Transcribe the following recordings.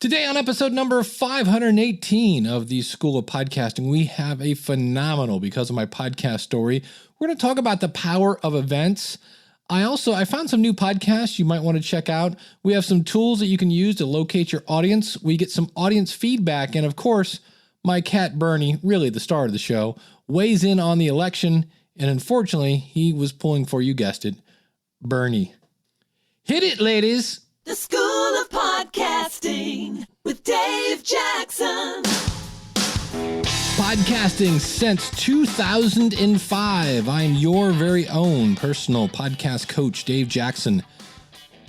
Today on episode number 518 of the School of Podcasting, we have a phenomenal, because of my podcast story, we're going to talk about the power of events. I found some new podcasts you might want to check out. We have some tools that you can use to locate your audience. We get some audience feedback. And of course, my cat Bernie, really the star of the show, weighs in on the election. And unfortunately, he was pulling for, you guessed it, Bernie. Hit it, ladies. The School of Podcasting with Dave Jackson. Podcasting since 2005. I'm your very own personal podcast coach, Dave Jackson.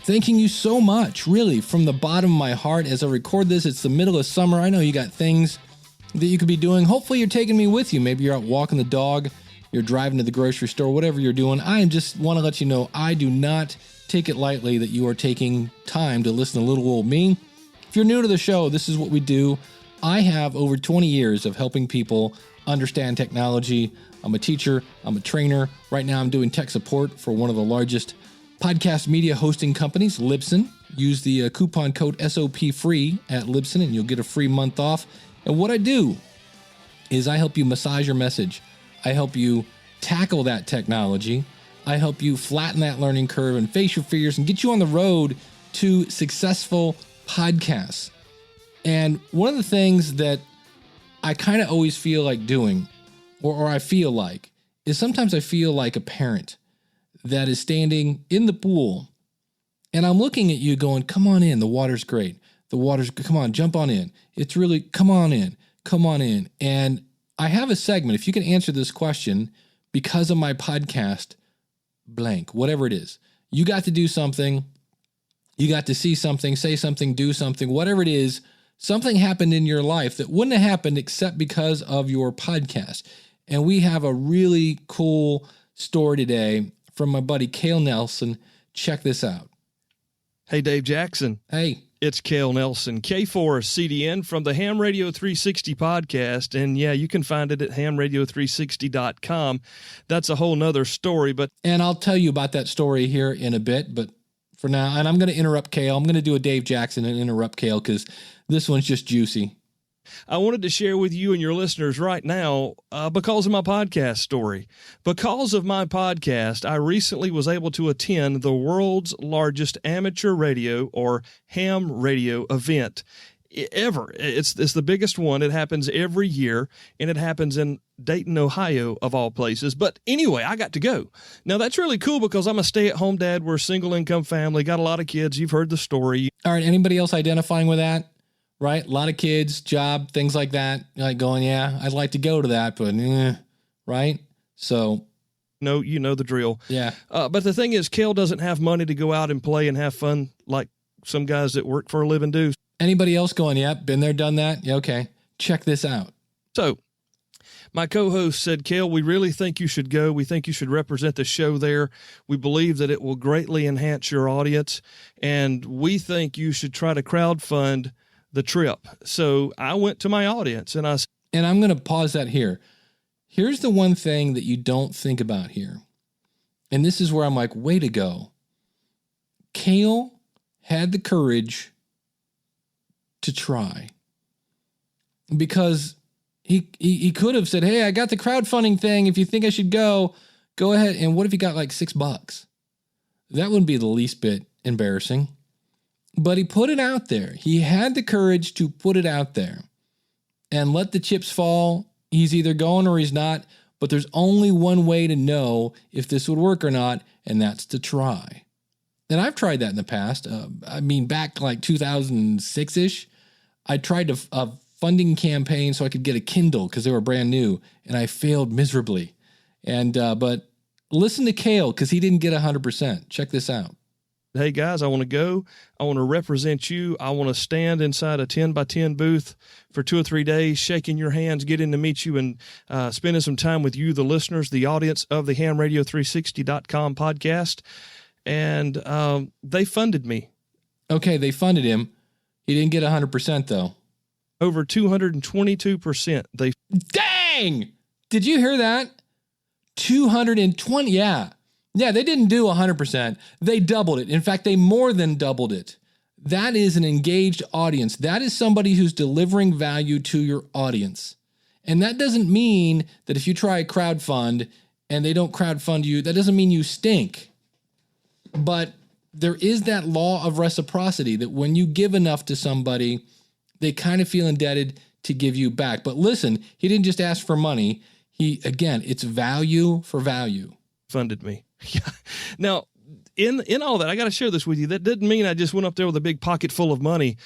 Thanking you so much, really, from the bottom of my heart. As I record this, it's the middle of summer. I know you got things that you could be doing. Hopefully you're taking me with you. Maybe you're out walking the dog, you're driving to the grocery store, whatever you're doing. I just want to let you know I do not take it lightly that you are taking time to listen to little old me. If you're new to the show, this is what we do. I have over 20 years of helping people understand technology. I'm a teacher. I'm a trainer. Right now I'm doing tech support for one of the largest podcast media hosting companies, Libsyn. Use the coupon code SOPFREE at Libsyn and you'll get a free month off. And what I do is I help you massage your message. I help you tackle that technology. I help you flatten that learning curve and face your fears and get you on the road to successful podcasts. And one of the things that I kind of always feel like doing, or I feel like, is sometimes I feel like a parent that is standing in the pool and I'm looking at you going, come on in, the water's great. Come on, jump on in. It's really, come on in. And I have a segment, if you can answer this question, because of my podcast, blank, whatever it is. You got to do something. You got to see something, say something, do something, whatever it is. Something happened in your life that wouldn't have happened except because of your podcast. And we have a really cool story today from my buddy Cale Nelson. Check this out. Hey, Dave Jackson. Hey. It's Cale Nelson, K4CDN from the Ham Radio 360 podcast. And yeah, you can find it at hamradio360.com. That's a whole nother story, and I'll tell you about that story here in a bit, but for now, and I'm going to interrupt Cale. I'm going to do a Dave Jackson and interrupt Cale because this one's just juicy. I wanted to share with you and your listeners right now because of my podcast story. Because of my podcast, I recently was able to attend the world's largest amateur radio or ham radio event ever. It's the biggest one. It happens every year, and it happens in Dayton, Ohio, of all places. But anyway, I got to go. Now, that's really cool because I'm a stay-at-home dad. We're a single-income family, got a lot of kids. You've heard the story. All right, anybody else identifying with that? Right? A lot of kids, job, things like that. Like going, yeah, I'd like to go to that, but right? So. No, you know the drill. Yeah. But the thing is, Cale doesn't have money to go out and play and have fun like some guys that work for a living do. Anybody else going, yep, been there, done that? Yeah, okay. Check this out. So my co-host said, Cale, we really think you should go. We think you should represent the show there. We believe that it will greatly enhance your audience, and we think you should try to crowdfund the trip. So I went to my audience and I'm going to pause that here. Here's the one thing that you don't think about here. And this is where I'm like, way to go. Cale had the courage to try, because he could have said, hey, I got the crowdfunding thing. If you think I should go ahead. And what if he got like $6? That wouldn't be the least bit embarrassing. But he put it out there. He had the courage to put it out there and let the chips fall. He's either going or he's not, but there's only one way to know if this would work or not, and that's to try. And I've tried that in the past. Back like 2006-ish, I tried a funding campaign so I could get a Kindle because they were brand new, and I failed miserably. But listen to Cale because he didn't get 100%. Check this out. Hey guys, I want to go. I want to represent you. I want to stand inside a 10x10 booth for 2 or 3 days, shaking your hands, getting to meet you, and spending some time with you, the listeners, the audience of the hamradio360.com podcast. And they funded me. Okay, they funded him. He didn't get 100% though. Over 222%. Dang! Did you hear that? 220, yeah. Yeah, they didn't do 100%. They doubled it. In fact, they more than doubled it. that is an engaged audience. That is somebody who's delivering value to your audience. And that doesn't mean that if you try a crowdfund and they don't crowdfund you, that doesn't mean you stink. But there is that law of reciprocity that when you give enough to somebody, they kind of feel indebted to give you back. But listen, he didn't just ask for money. It's value for value. Funded me. Yeah. Now, in all that, I got to share this with you. That didn't mean I just went up there with a big pocket full of money.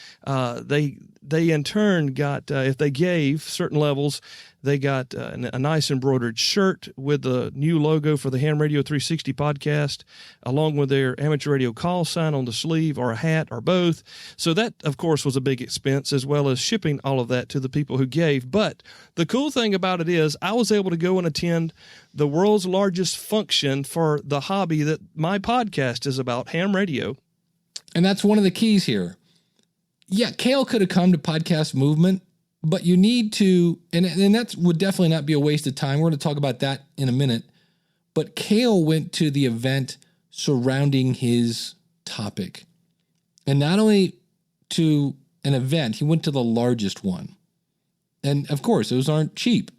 They in turn got, if they gave certain levels, they got a nice embroidered shirt with the new logo for the Ham Radio 360 podcast, along with their amateur radio call sign on the sleeve, or a hat, or both. So that, of course, was a big expense, as well as shipping all of that to the people who gave. But the cool thing about it is I was able to go and attend the world's largest function for the hobby that my podcast is about, ham radio. And that's one of the keys here. Yeah, Cale could have come to Podcast Movement, but you need to, and that would definitely not be a waste of time. We're going to talk about that in a minute. But Cale went to the event surrounding his topic. And not only to an event, he went to the largest one. And of course, those aren't cheap.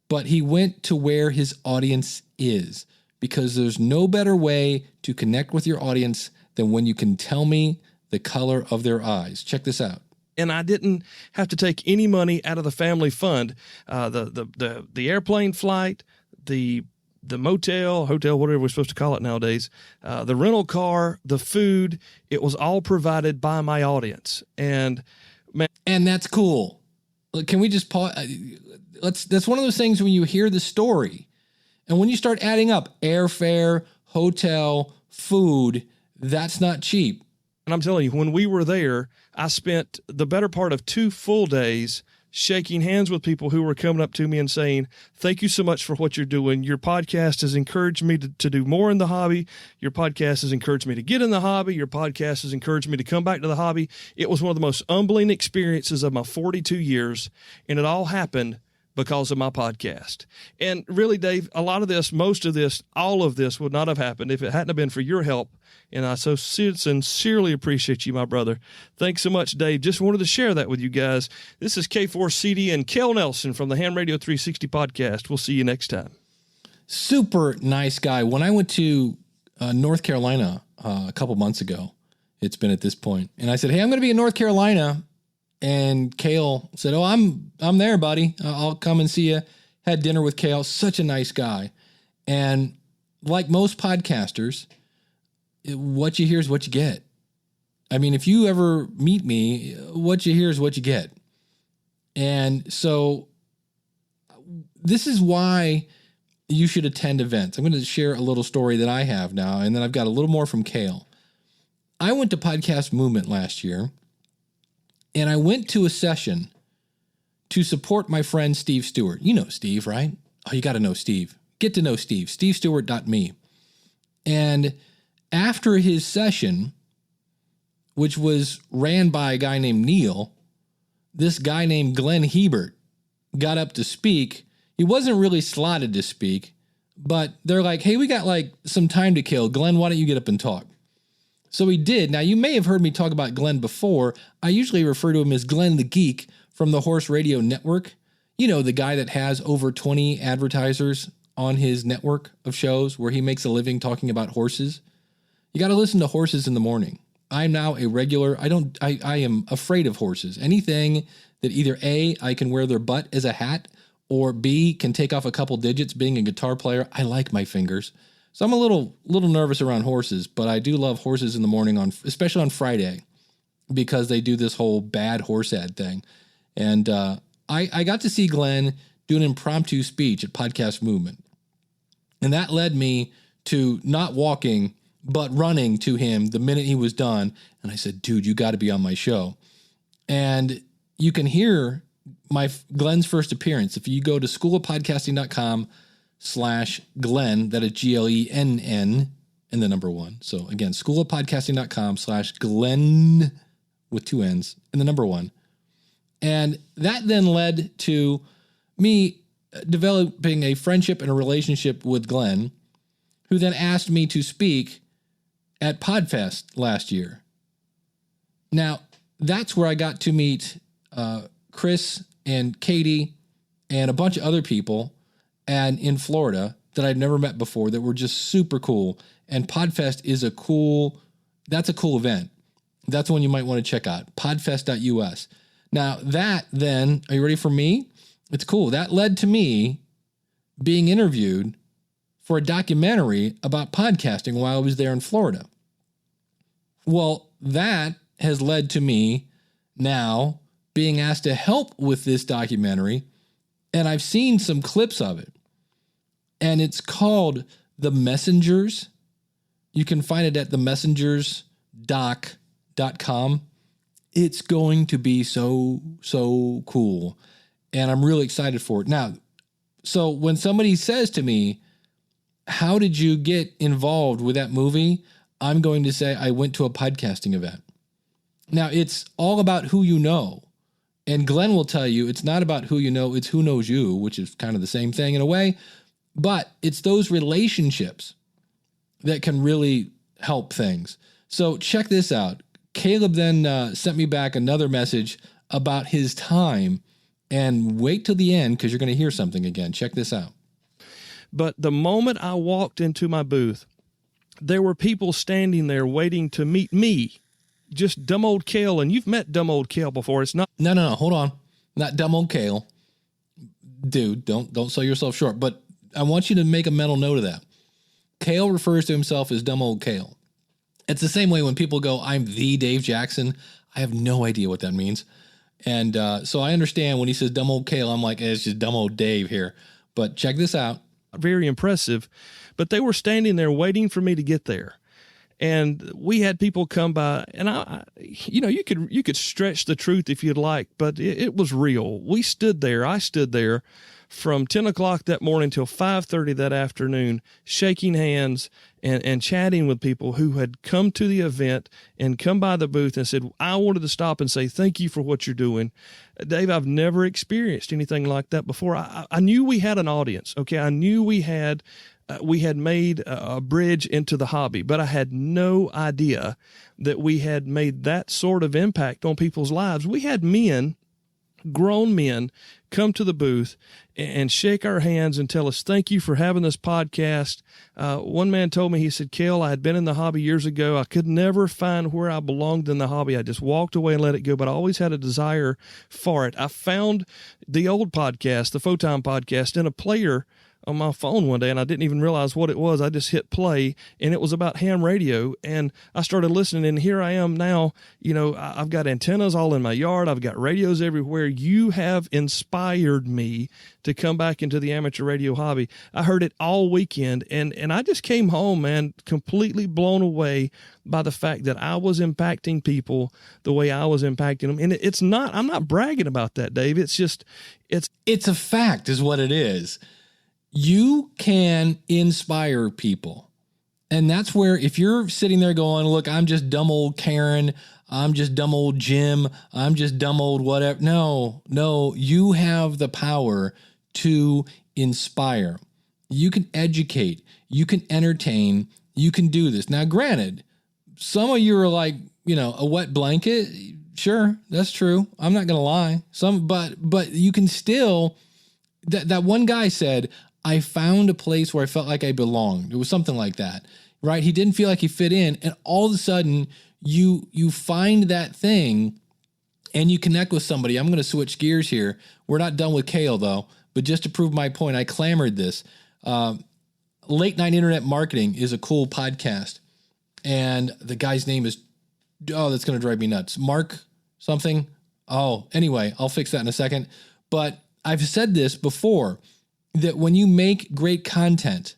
But he went to where his audience is, because there's no better way to connect with your audience than when you can tell me the color of their eyes. Check this out. And I didn't have to take any money out of the family fund. The airplane flight, the motel, hotel, whatever we're supposed to call it nowadays, the rental car, the food, it was all provided by my audience. And that's cool. Can we just pause? That's one of those things when you hear the story and when you start adding up airfare, hotel, food, that's not cheap. And I'm telling you, when we were there, I spent the better part of 2 full days shaking hands with people who were coming up to me and saying, thank you so much for what you're doing. Your podcast has encouraged me to do more in the hobby. Your podcast has encouraged me to get in the hobby. Your podcast has encouraged me to come back to the hobby. It was one of the most humbling experiences of my 42 years, and it all happened because of my podcast. And really, Dave, a lot of this, most of this, all of this would not have happened if it hadn't have been for your help. And I so sincerely appreciate you, my brother. Thanks so much, Dave. Just wanted to share that with you guys. This is K4CD and Cale Nelson from the Ham Radio 360 podcast. We'll see you next time. Super nice guy. When I went to North Carolina a couple months ago, it's been at this point, and I said, hey, I'm going to be in North Carolina. And Cale said, oh, I'm there, buddy. I'll come and see you. Had dinner with Cale. Such a nice guy. And like most podcasters, what you hear is what you get. I mean, if you ever meet me, what you hear is what you get. And so this is why you should attend events. I'm going to share a little story that I have now, and then I've got a little more from Cale. I went to Podcast Movement last year, and I went to a session to support my friend Steve Stewart. You know Steve, right? Oh, you got to know Steve. Get to know Steve. SteveStewart.me. And after his session, which was ran by a guy named Neil, this guy named Glenn Hebert got up to speak. He wasn't really slotted to speak, but they're like, hey, we got like some time to kill. Glenn, why don't you get up and talk? So he did. Now, you may have heard me talk about Glenn before. I usually refer to him as Glenn the Geek from the Horse Radio Network. You know, the guy that has over 20 advertisers on his network of shows where he makes a living talking about horses. You got to listen to Horses in the Morning. I'm now a regular. I am afraid of horses. Anything that either A, I can wear their butt as a hat, or B, can take off a couple digits being a guitar player. I like my fingers. So I'm a little nervous around horses, but I do love Horses in the Morning, especially on Friday, because they do this whole bad horse ad thing. And I got to see Glenn do an impromptu speech at Podcast Movement. And that led me to not walking, but running to him the minute he was done. And I said, dude, you got to be on my show. And you can hear Glenn's first appearance. If you go to schoolofpodcasting.com/Glenn, that is Glenn and the number 1. So again, schoolofpodcasting.com/Glenn with 2 N's and the number 1. And that then led to me developing a friendship and a relationship with Glenn, who then asked me to speak at PodFest last year. Now, that's where I got to meet Chris and Katie and a bunch of other people and in Florida that I'd never met before that were just super cool. And Podfest is that's a cool event. That's one you might want to check out, podfest.us. Now that then, are you ready for me? It's cool. That led to me being interviewed for a documentary about podcasting while I was there in Florida. Well, that has led to me now being asked to help with this documentary, and I've seen some clips of it. And it's called The Messengers. You can find it at themessengersdoc.com. It's going to be so cool, and I'm really excited for it. Now, so when somebody says to me, how did you get involved with that movie? I'm going to say I went to a podcasting event. Now, it's all about who you know. And Glenn will tell you it's not about who you know, it's who knows you, which is kind of the same thing in a way. But it's those relationships that can really help things. So check this out. Caleb then sent me back another message about his time. And wait till the end because you're going to hear something again. Check this out. But the moment I walked into my booth, there were people standing there waiting to meet me. Just dumb old Cale, and you've met dumb old Cale before. It's not. No. Hold on. Not dumb old Cale. Dude, don't sell yourself short. But I want you to make a mental note of that. Cale refers to himself as dumb old Cale. It's the same way when people go, I'm the Dave Jackson. I have no idea what that means. And so I understand when he says dumb old Cale, I'm like, it's just dumb old Dave here. But check this out. Very impressive. But they were standing there waiting for me to get there. And we had people come by, and you could stretch the truth if you'd like, but it was real. I stood there from 10 o'clock that morning till 5:30 that afternoon, shaking hands and chatting with people who had come to the event and come by the booth and said, I wanted to stop and say, thank you for what you're doing. Dave, I've never experienced anything like that before. I knew we had an audience. Okay. I knew we had made a bridge into the hobby, but I had no idea that we had made that sort of impact on people's lives. We had grown men, come to the booth and shake our hands and tell us, thank you for having this podcast. One man told me, he said, Cale, I had been in the hobby years ago. I could never find where I belonged in the hobby. I just walked away and let it go, but I always had a desire for it. I found the old podcast, the Photime podcast, in a player on my phone one day, and I didn't even realize what it was. I just hit play, and it was about ham radio, and I started listening, and here I am now. I've got antennas all in my yard. I've got radios everywhere. You have inspired me to come back into the amateur radio hobby. I heard it all weekend, and I just came home, man, completely blown away by the fact that I was impacting people the way I was impacting them. And I'm not bragging about that, Dave. It's a fact is what it is. You can inspire people. And that's where, if you're sitting there going, look, I'm just dumb old Karen, I'm just dumb old Jim, I'm just dumb old whatever. No, you have the power to inspire. You can educate, you can entertain, you can do this. Now, granted, some of you are like, a wet blanket. Sure, that's true. I'm not going to lie. But you can still, that one guy said, I found a place where I felt like I belonged. It was something like that, right? He didn't feel like he fit in. And all of a sudden you find that thing and you connect with somebody. I'm going to switch gears here. We're not done with Cale though, but just to prove my point, I clamored this. Late Night Internet Marketing is a cool podcast. And the guy's name is, that's going to drive me nuts. Mark something. Anyway, I'll fix that in a second. But I've said this before, that when you make great content,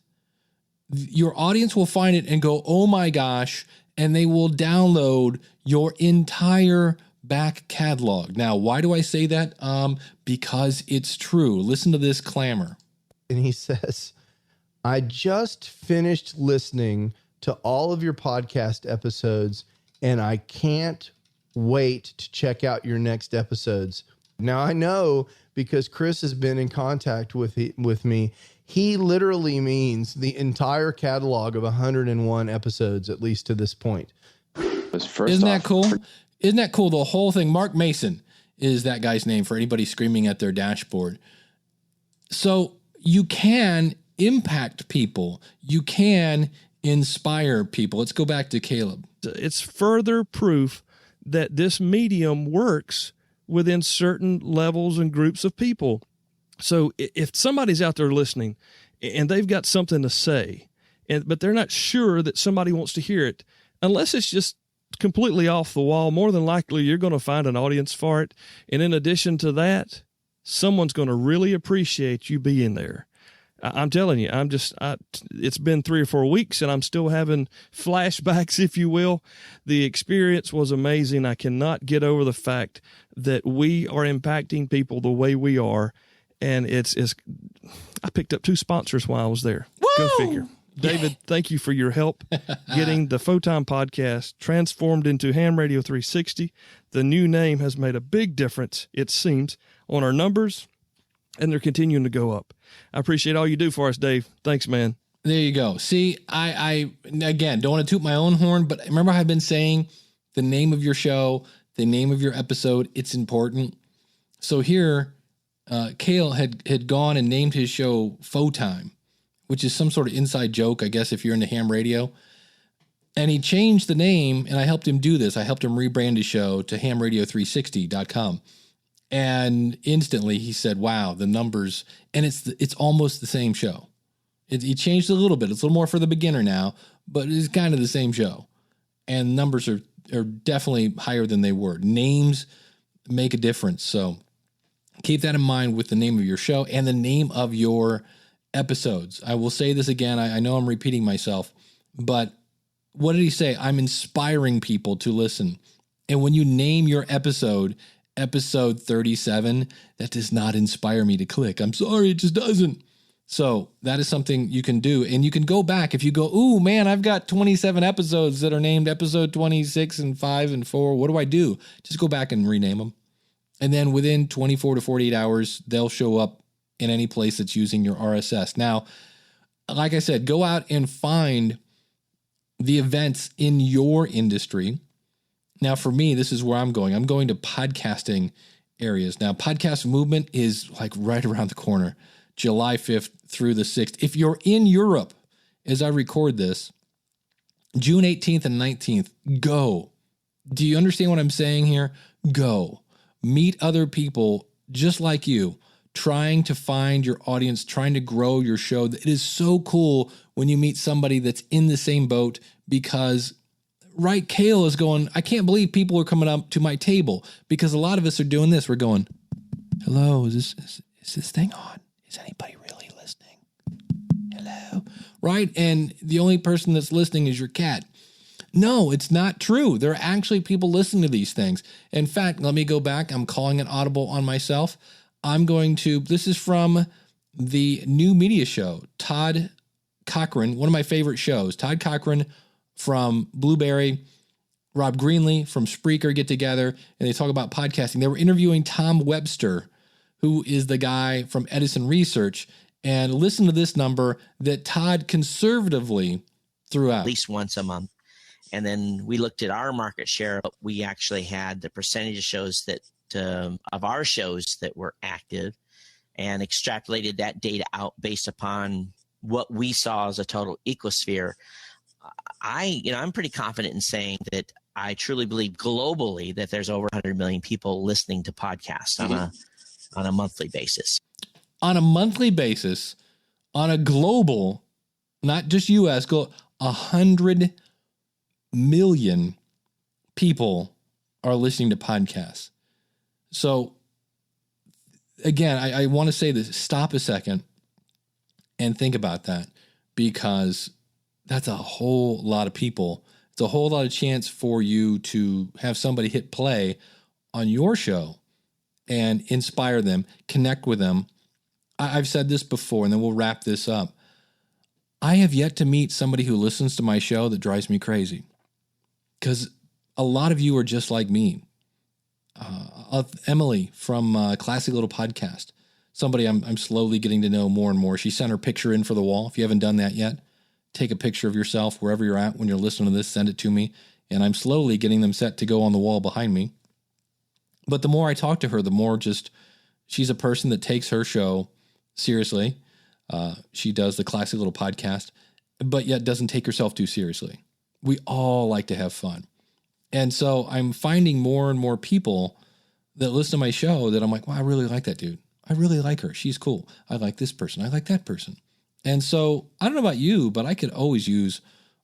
your audience will find it and go, oh my gosh, and they will download your entire back catalog. Now, why do I say that? Because it's true. Listen to this clamor. And he says, I just finished listening to all of your podcast episodes, and I can't wait to check out your next episodes. Now, I know because Chris has been in contact with me, he literally means the entire catalog of 101 episodes, at least to this point. Isn't that cool? Isn't that cool? The whole thing. Mark Mason is that guy's name for anybody screaming at their dashboard. So you can impact people. You can inspire people. Let's go back to Caleb. It's further proof that this medium works within certain levels and groups of people. So if somebody's out there listening and they've got something to say, but they're not sure that somebody wants to hear it, unless it's just completely off the wall, more than likely you're going to find an audience for it. And in addition to that, someone's going to really appreciate you being there. I'm telling you, it's been 3 or 4 weeks and I'm still having flashbacks, if you will. The experience was amazing. I cannot get over the fact that we are impacting people the way we are. And I picked up 2 sponsors while I was there. Woo! Go figure. David, thank you for your help getting the Photon podcast transformed into Ham Radio 360. The new name has made a big difference, it seems, on our numbers, and they're continuing to go up. I appreciate all you do for us, Dave. Thanks, man. There you go. See, I again, don't want to toot my own horn, but remember I've been saying the name of your show, the name of your episode, it's important. So here, Cale had gone and named his show Photon, which is some sort of inside joke, I guess, if you're into ham radio. And he changed the name, and I helped him do this. I helped him rebrand his show to hamradio360.com. And instantly he said, wow, the numbers, and it's almost the same show. He changed it a little bit. It's a little more for the beginner now, but it's kind of the same show. And numbers are definitely higher than they were. Names make a difference. So keep that in mind with the name of your show and the name of your episodes. I will say this again. I know I'm repeating myself, but what did he say? I'm inspiring people to listen. And when you name your episode 37, that does not inspire me to click. I'm sorry, it just doesn't. So that is something you can do. And you can go back if you go, ooh, man, I've got 27 episodes that are named episode 26 and 5 and 4. What do I do? Just go back and rename them. And then within 24 to 48 hours, they'll show up in any place that's using your RSS. Now, like I said, go out and find the events in your industry. Now, for me, this is where I'm going. I'm going to podcasting areas. Now, podcast movement is like right around the corner, July 5th through the 6th. If you're in Europe, as I record this, June 18th and 19th, go. Do you understand what I'm saying here? Go. Meet other people just like you, trying to find your audience, trying to grow your show. It is so cool when you meet somebody that's in the same boat because, right, Cale is going, I can't believe people are coming up to my table because a lot of us are doing this. We're going, hello, is this thing on? Is anybody really listening? Hello? Right? And the only person that's listening is your cat. No, it's not true. There are actually people listening to these things. In fact, let me go back. I'm calling it audible on myself. This is from the new media show, Todd Cochran, one of my favorite shows. Todd Cochran from Blueberry, Rob Greenlee from Spreaker get together, and they talk about podcasting. They were interviewing Tom Webster, who is the guy from Edison Research, and listen to this number that Todd conservatively threw out. At least once a month. And then we looked at our market share. We actually had the percentage of shows that of our shows that were active and extrapolated that data out based upon what we saw as a total ecosphere. I'm pretty confident in saying that I truly believe globally that there's over 100 million people listening to podcasts on a monthly basis. On a monthly basis, on a global, not just U.S., 100 million people are listening to podcasts. So again, I want to say this, stop a second and think about that, because that's a whole lot of people. It's a whole lot of chance for you to have somebody hit play on your show and inspire them, connect with them. I've said this before, and then we'll wrap this up. I have yet to meet somebody who listens to my show that drives me crazy, because a lot of you are just like me. Emily from Classic Little Podcast, somebody I'm slowly getting to know more and more. She sent her picture in for the wall. If you haven't done that yet, take a picture of yourself wherever you're at when you're listening to this, send it to me, and I'm slowly getting them set to go on the wall behind me. But the more I talk to her, the more just she's a person that takes her show seriously. She does the classic little podcast, but yet doesn't take herself too seriously. We all like to have fun. And so I'm finding more and more people that listen to my show that I'm like, wow, I really like that dude. I really like her. She's cool. I like this person. I like that person. And so I don't know about you, but I could always use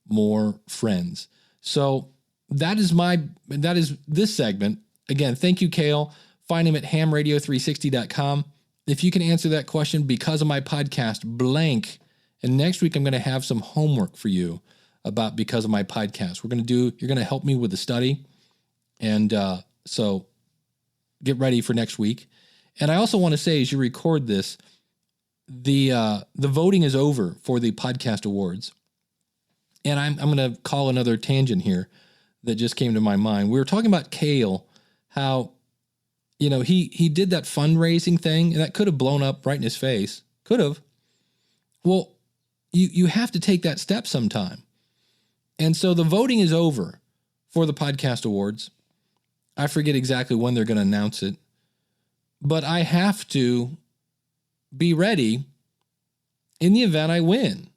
more friends. So that is this segment. Again, thank you, Cale. Find him at hamradio360.com. If you can answer that question because of my podcast, blank. And next week, I'm going to have some homework for you about because of my podcast. You're going to help me with the study. And so get ready for next week. And I also want to say, as you record this, the voting is over for the podcast awards. And I'm going to call another tangent here that just came to my mind. We were talking about Cale, how, he did that fundraising thing, and that could have blown up right in his face. Could have. Well, you have to take that step sometime. And so the voting is over for the podcast awards. I forget exactly when they're going to announce it, but I have to be ready in the event I win,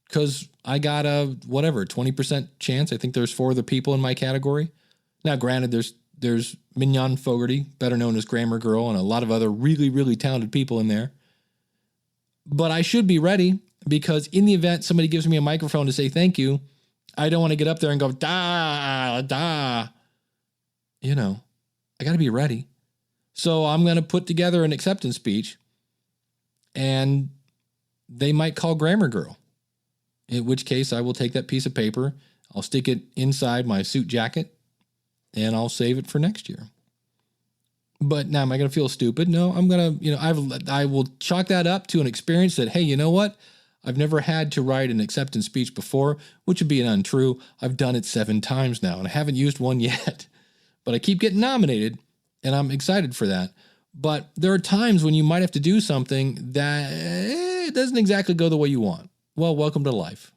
because I got a 20% chance. I think there's 4 other people in my category. Now, granted, there's Mignon Fogarty, better known as Grammar Girl, and a lot of other really, really talented people in there. But I should be ready, because in the event somebody gives me a microphone to say thank you, I don't want to get up there and go, da, da. I got to be ready. So I'm going to put together an acceptance speech, and they might call Grammar Girl, in which case I will take that piece of paper, I'll stick it inside my suit jacket, and I'll save it for next year. But now, am I going to feel stupid? No, I'm going to, I will chalk that up to an experience that, hey, you know what? I've never had to write an acceptance speech before, which would be an untrue. I've done it 7 times now, and I haven't used one yet. But I keep getting nominated, and I'm excited for that. But there are times when you might have to do something that doesn't exactly go the way you want. Well, welcome to life.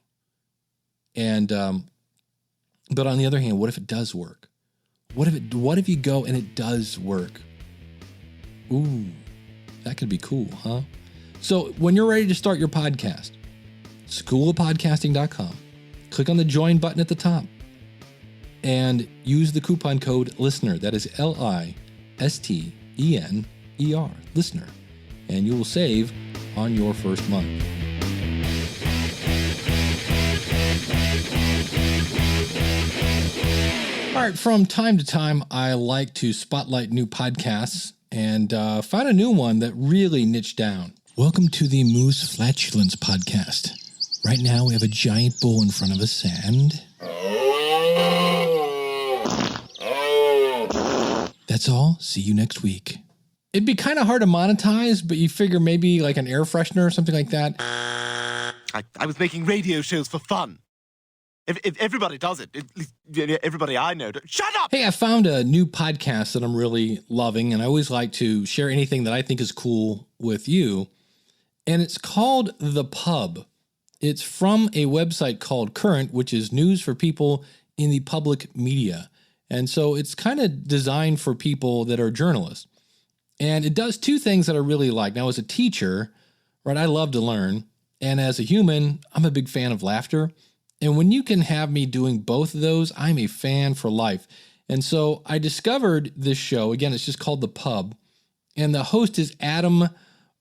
And but on the other hand, what if it does work? What if you go and it does work? Ooh, that could be cool, huh? So when you're ready to start your podcast, schoolofpodcasting.com, click on the join button at the top and use the coupon code LISTENER. That is LISTENER, listener, and you will save on your first month. All right, from time to time, I like to spotlight new podcasts and find a new one that really niched down. Welcome to the Moose Falulence Podcast. Right now, we have a giant bull in front of us, and that's all. See you next week. It'd be kind of hard to monetize, but you figure maybe like an air freshener or something like that. I was making radio shows for fun. If everybody does it, everybody I know, shut up! Hey, I found a new podcast that I'm really loving, and I always like to share anything that I think is cool with you. And it's called The Pub. It's from a website called Current, which is news for people in the public media. And so it's kind of designed for people that are journalists. And it does 2 things that I really like. Now, as a teacher, right, I love to learn. And as a human, I'm a big fan of laughter. And when you can have me doing both of those, I'm a fan for life. And so I discovered this show. Again, it's just called The Pub. And the host is Adam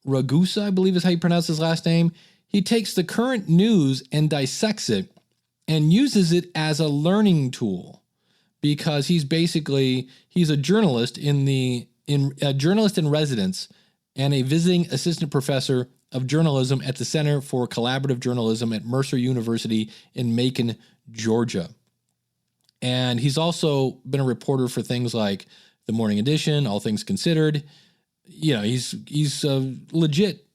Ragusa, I believe is how you pronounce his last name. He takes the current news and dissects it and uses it as a learning tool, because he's a journalist a journalist in residence and a visiting assistant professor of journalism at the Center for Collaborative Journalism at Mercer University in Macon, Georgia. And he's also been a reporter for things like The Morning Edition, All Things Considered. He's a legit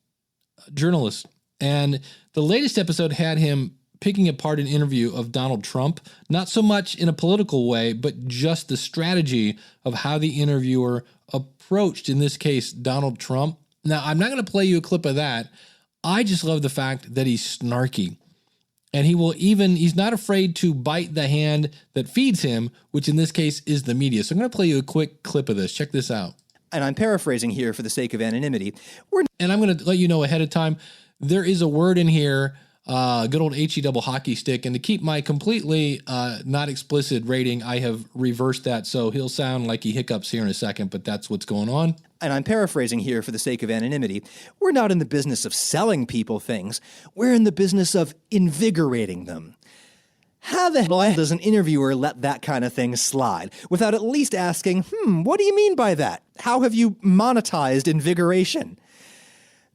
journalist. And the latest episode had him picking apart an interview of Donald Trump, not so much in a political way, but just the strategy of how the interviewer approached, in this case, Donald Trump. Now, I'm not going to play you a clip of that. I just love the fact that he's snarky. And he's not afraid to bite the hand that feeds him, which in this case is the media. So I'm going to play you a quick clip of this. Check this out. And I'm paraphrasing here for the sake of anonymity. And I'm going to let you know ahead of time, there is a word in here, good old HE double hockey stick. And to keep my completely not explicit rating, I have reversed that. So he'll sound like he hiccups here in a second, but that's what's going on. And I'm paraphrasing here for the sake of anonymity. We're not in the business of selling people things. We're in the business of invigorating them. How the hell does an interviewer let that kind of thing slide without at least asking, what do you mean by that? How have you monetized invigoration?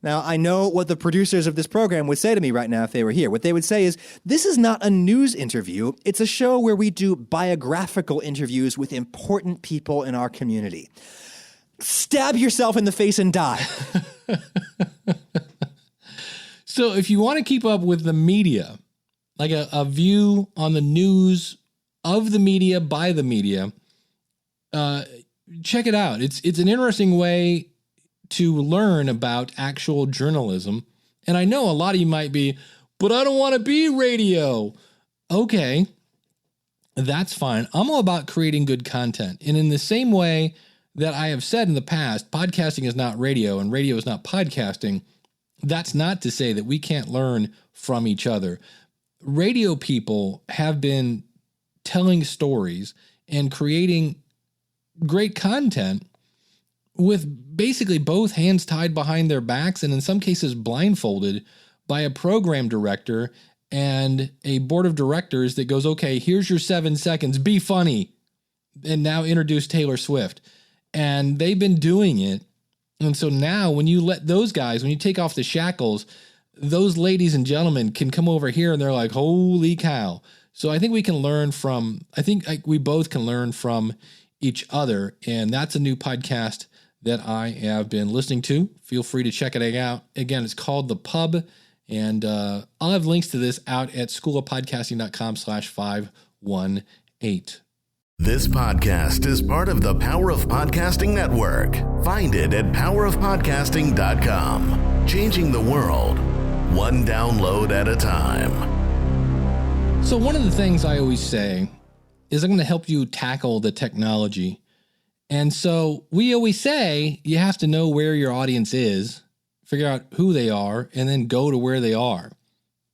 Now, I know what the producers of this program would say to me right now if they were here. What they would say is, this is not a news interview. It's a show where we do biographical interviews with important people in our community. Stab yourself in the face and die. So if you want to keep up with the media, like a view on the news of the media by the media, check it out. It's an interesting way to learn about actual journalism. And I know a lot of you might be, but I don't want to be radio. Okay, that's fine. I'm all about creating good content. And in the same way that I have said in the past, podcasting is not radio and radio is not podcasting. That's not to say that we can't learn from each other. Radio people have been telling stories and creating great content with basically both hands tied behind their backs and in some cases blindfolded by a program director and a board of directors that goes, okay, here's your 7 seconds, be funny, and now introduce Taylor Swift. And they've been doing it. And so now when you let those guys, when you take off the shackles, those ladies and gentlemen can come over here and they're like, holy cow. So I think we can learn from, we both can learn from each other. And that's a new podcast that I have been listening to. Feel free to check it out. Again, it's called The Pub. And I'll have links to this out at schoolofpodcasting.com/518. This podcast is part of the Power of Podcasting Network. Find it at powerofpodcasting.com. Changing the world, one download at a time. So one of the things I always say is I'm going to help you tackle the technology. And so we always say you have to know where your audience is, figure out who they are, and then go to where they are.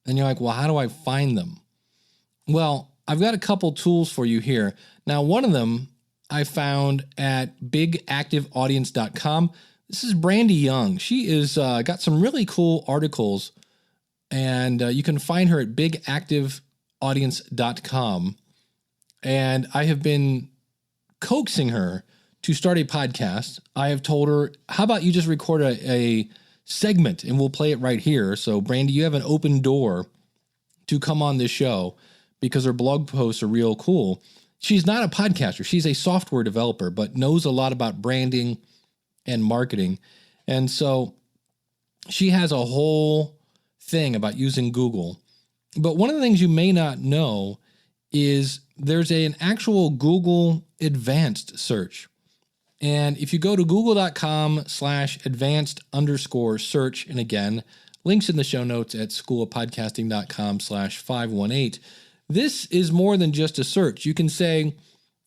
And you're like, well, how do I find them? Well, I've got a couple tools for you here. Now, one of them I found at bigactiveaudience.com. This is Brandy Young. She is got some really cool articles, and you can find her at bigactiveaudience.com. And I have been coaxing her to start a podcast. I have told her, how about you just record a segment and we'll play it right here. So, Brandy, you have an open door to come on this show because her blog posts are real cool. She's not a podcaster. She's a software developer, but knows a lot about branding and marketing. And so she has a whole thing about using Google. But one of the things you may not know is there's an actual Google advanced search. And if you go to google.com/advanced_search, and again, links in the show notes at schoolofpodcasting.com/518, this is more than just a search. You can say,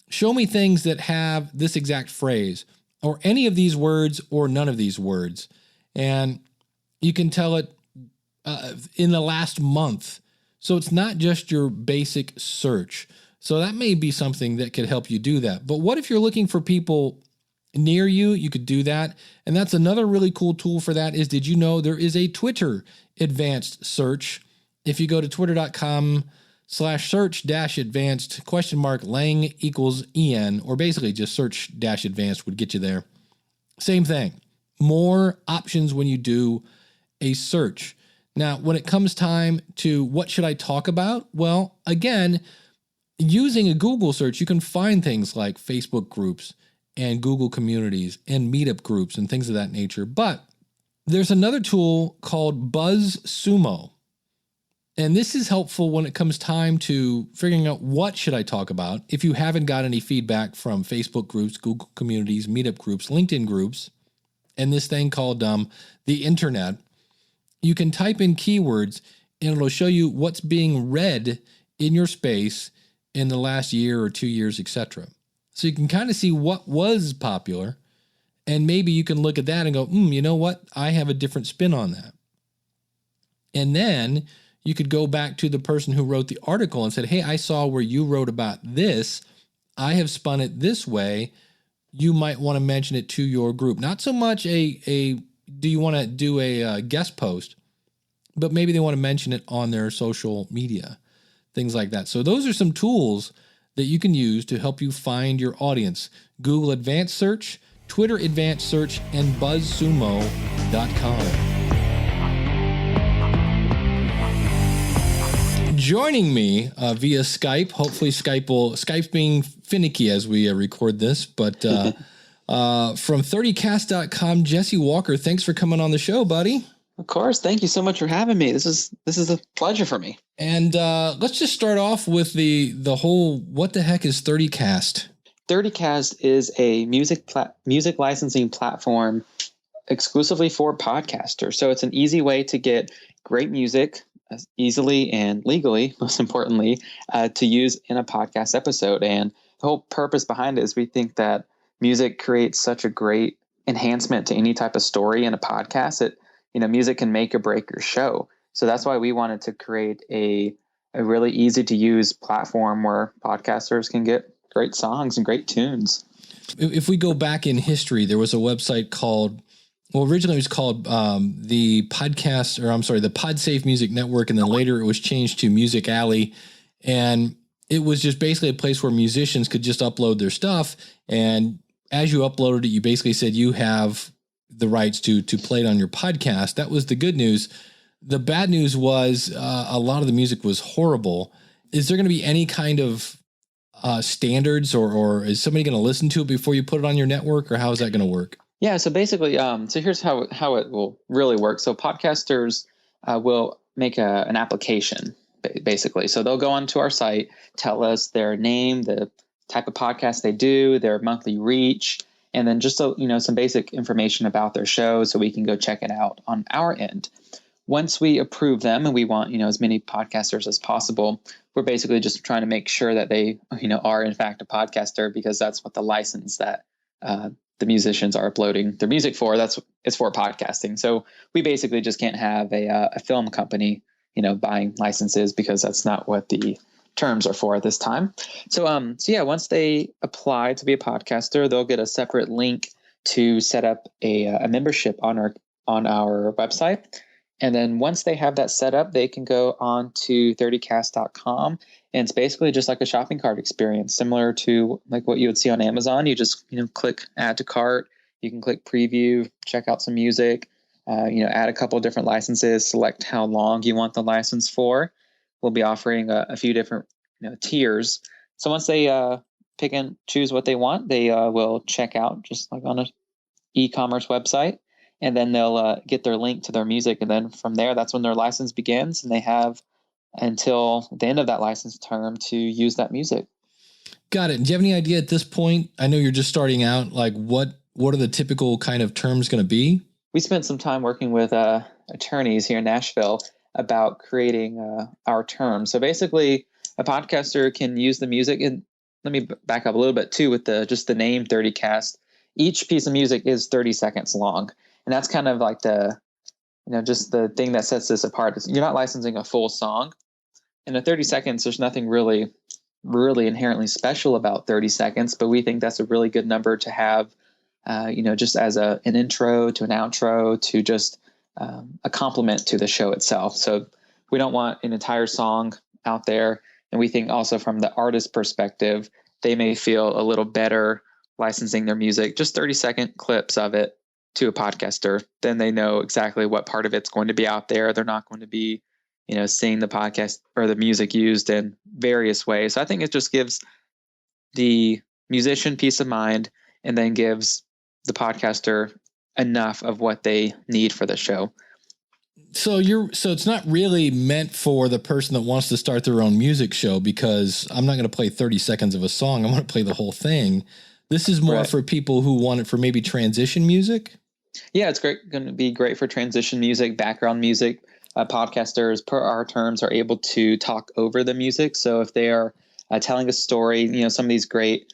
show me things that have this exact phrase, or any of these words, or none of these words. And you can tell it in the last month. So it's not just your basic search. So that may be something that could help you do that. But what if you're looking for people near you? You could do that. And that's another really cool tool for that is, did you know there is a Twitter advanced search? If you go to twitter.com/search-advanced !Lang = EN, or basically just search-advanced would get you there. Same thing. More options when you do a search. Now, when it comes time to what should I talk about? Well, again, using a Google search, you can find things like Facebook groups and Google communities and meetup groups and things of that nature. But there's another tool called BuzzSumo. And this is helpful when it comes time to figuring out what should I talk about. If you haven't got any feedback from Facebook groups, Google communities, meetup groups, LinkedIn groups, and this thing called the internet, you can type in keywords and it'll show you what's being read in your space in the last year or 2 years, etc. So you can kind of see what was popular, and maybe you can look at that and go, you know what? I have a different spin on that. And then you could go back to the person who wrote the article and said, hey, I saw where you wrote about this. I have spun it this way. You might want to mention it to your group. Not so much do you want to do a guest post, but maybe they want to mention it on their social media, things like that. So those are some tools that you can use to help you find your audience. Google Advanced Search, Twitter Advanced Search, and BuzzSumo.com. Joining me via Skype, hopefully Skype's being finicky as we record this, but from 30cast.com, Jesse Walker, thanks for coming on the show, buddy. Of course. Thank you so much for having me. This is a pleasure for me. And let's just start off with the whole, what the heck is 30cast? 30cast is a music licensing platform exclusively for podcasters. So it's an easy way to get great music easily and legally, most importantly, to use in a podcast episode. And the whole purpose behind it is we think that music creates such a great enhancement to any type of story in a podcast that, music can make or break your show. So that's why we wanted to create a really easy to use platform where podcasters can get great songs and great tunes. If we go back in history, there was a website called, originally it was called the PodSafe Music Network, and then later it was changed to Music Alley. And it was just basically a place where musicians could just upload their stuff. And as you uploaded it, you basically said you have the rights to play it on your podcast. That was the good news. The bad news was a lot of the music was horrible. Is there going to be any kind of standards, or is somebody going to listen to it before you put it on your network, or how is that going to work? Yeah, so basically, so here's how it will really work. So podcasters will make an application, basically. So they'll go onto our site, tell us their name, the type of podcast they do, their monthly reach, and then just some basic information about their show, so we can go check it out on our end. Once we approve them, and we want as many podcasters as possible, we're basically just trying to make sure that they are in fact a podcaster, because that's what the license that the musicians are uploading their music for. It's for podcasting. So we basically just can't have a film company, buying licenses, because that's not what the terms are for at this time. So yeah, once they apply to be a podcaster, they'll get a separate link to set up a membership on our website. And then once they have that set up, they can go on to 30cast.com, and it's basically just like a shopping cart experience, similar to like what you would see on Amazon. You just click add to cart. You can click preview, check out some music, add a couple of different licenses, select how long you want the license for. We'll be offering a few different tiers. So once they pick and choose what they want, they will check out just like on an e-commerce website. And then they'll get their link to their music. And then from there, that's when their license begins. And they have until the end of that license term to use that music. Got it. Do you have any idea at this point? I know you're just starting out. Like what are the typical kind of terms going to be? We spent some time working with attorneys here in Nashville about creating our terms. So basically, a podcaster can use the music. And let me back up a little bit too with just the name 30cast. Each piece of music is 30 seconds long. And that's kind of like just the thing that sets this apart. You're not licensing a full song. And at 30 seconds, there's nothing really inherently special about 30 seconds, but we think that's a really good number to have, just as an intro to an outro to just a complement to the show itself. So we don't want an entire song out there. And we think also from the artist perspective, they may feel a little better licensing their music, just 30-second clips of it to a podcaster. Then they know exactly what part of it's going to be out there. They're not going to be, seeing the podcast or the music used in various ways. So I think it just gives the musician peace of mind, and then gives the podcaster enough of what they need for the show. So it's not really meant for the person that wants to start their own music show, because I'm not going to play 30 seconds of a song. I'm going to play the whole thing. This is more for people who want it for maybe transition music. Yeah, it's going to be great for transition music, background music. podcasters, per our terms, are able to talk over the music. So if they are telling a story, some of these great,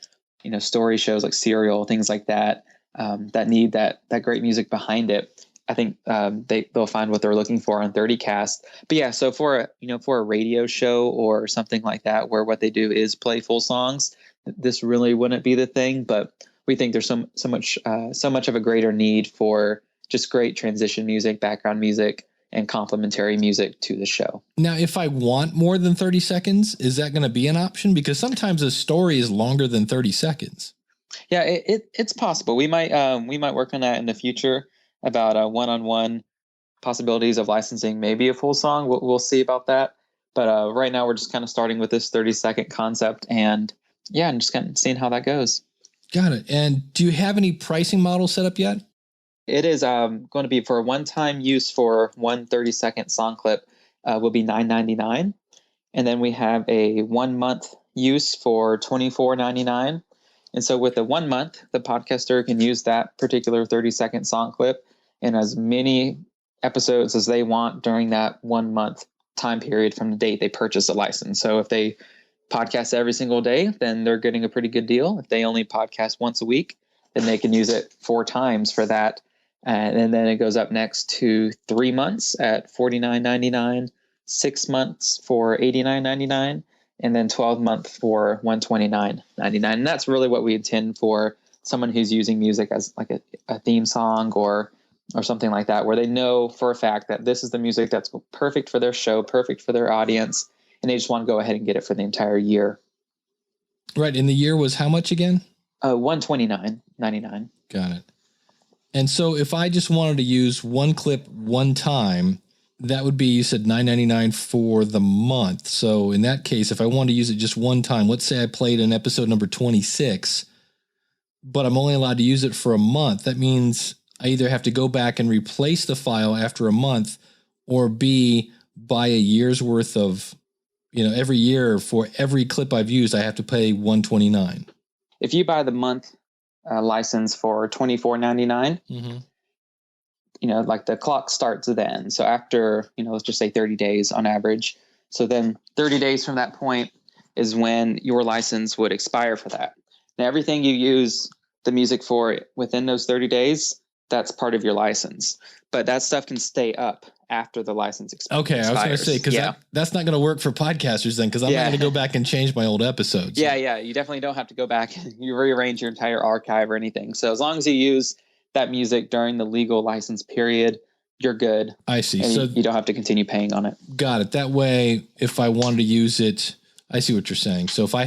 story shows like Serial, things like that, that need that great music behind it, I think they'll find what they're looking for on 30cast. But yeah, so for a radio show or something like that, where what they do is play full songs, this really wouldn't be the thing. But we think there's so much of a greater need for just great transition music, background music, and complementary music to the show. Now, if I want more than 30 seconds, is that going to be an option? Because sometimes a story is longer than 30 seconds. Yeah, it's possible. We might work on that in the future about one-on-one possibilities of licensing maybe a full song. We'll see about that. But right now we're just kind of starting with this 30-second concept, and just kind of seeing how that goes. Got it. And do you have any pricing model set up yet? It is going to be for one-time use for one 30-second song clip will be $9.99. And then we have a 1 month use for $24.99. And so with the 1 month, the podcaster can use that particular 30-second song clip in as many episodes as they want during that 1 month time period from the date they purchase a license. So if they podcast every single day, then they're getting a pretty good deal. If they only podcast once a week, then they can use it 4 times for that. And then it goes up next to 3 months at $49.99, 6 months for $89.99, and then 12 months for $129.99. And that's really what we intend for someone who's using music as like a theme song or something like that, where they know for a fact that this is the music that's perfect for their show, perfect for their audience, and they just want to go ahead and get it for the entire year. Right. And the year was how much again? $129.99. Got it. And so if I just wanted to use one clip one time, that would be, you said $9.99 for the month. So in that case, if I wanted to use it just one time, let's say I played an episode number 26, but I'm only allowed to use it for a month. That means I either have to go back and replace the file after a month, or B, buy a year's worth of, every year for every clip I've used, I have to pay $129. If you buy the month license for $24.99, like the clock starts then. So after, let's just say 30 days on average. So then 30 days from that point is when your license would expire for that. Now, everything you use the music for within those 30 days, that's part of your license. But that stuff can stay up after the license expires. Okay, I was going to say, because that's not going to work for podcasters then, because I'm not going to go back and change my old episodes. Yeah, you definitely don't have to go back and you rearrange your entire archive or anything. So as long as you use that music during the legal license period, you're good. I see. And so you don't have to continue paying on it. Got it. That way, if I wanted to use it, I see what you're saying. So if I